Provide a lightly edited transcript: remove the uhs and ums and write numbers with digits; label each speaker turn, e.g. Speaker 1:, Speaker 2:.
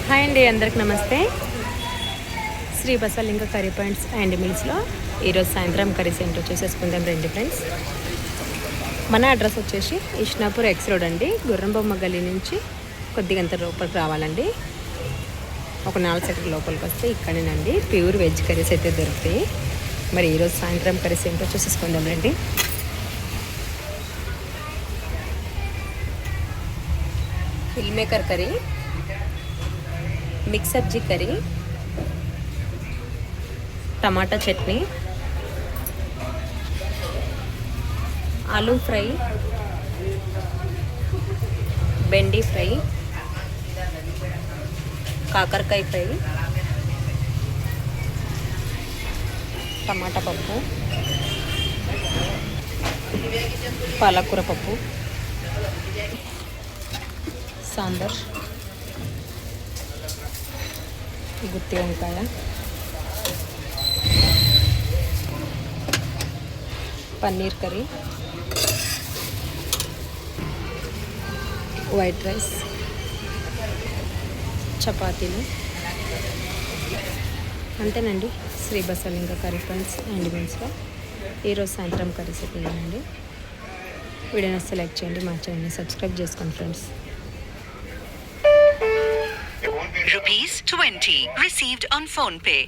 Speaker 1: Hi అండి, అందరికి నమస్తే. Shri Basavalinga curry points and మీల్స్లో ఈరోజు సాయంత్రం కర్రీస్ ఏంటో చూసేసుకుందాం రండి ఫ్రెండ్స్. మన అడ్రస్ వచ్చేసి ఇష్నాపూర్ ఎక్స్ రోడ్ అండి. గుర్రంబొమ్మ గల్లీ నుంచి కొద్దిగంత లోపలికి రావాలండి. ఒక 4 సెకండ్ లోపలికి వస్తే ఇక్కడేనండి ప్యూర్ వెజ్ కర్రీస్ అయితే దొరుకుతాయి. మరి ఈరోజు సాయంత్రం కర్రీస్ ఏంటో చూసేసుకుందాం రండి. మిల్ మేకర్ కర్రీ, మిక్స్ సబ్జీ కర్రీ, టమాటా చట్నీ, ఆలూ ఫ్రై, బెండి ఫ్రై, కాకరకాయ ఫ్రై, టమాటా పప్పు, పాలకూర పప్పు, సాంబార్, గుత్తి వంకాయ, పన్నీర్ కర్రీ, వైట్ రైస్, చపాతీలు. అంతేనండి Shri Basavalinga curry points and మీల్స్లో ఈరోజు సాయంత్రం కర్రీస్ అయిపోయానండి. వీడియోని సెలెక్ట్ చేయండి, మా ఛానల్ని సబ్స్క్రైబ్ చేసుకోండి ఫ్రెండ్స్.
Speaker 2: ₹20 received on PhonePe.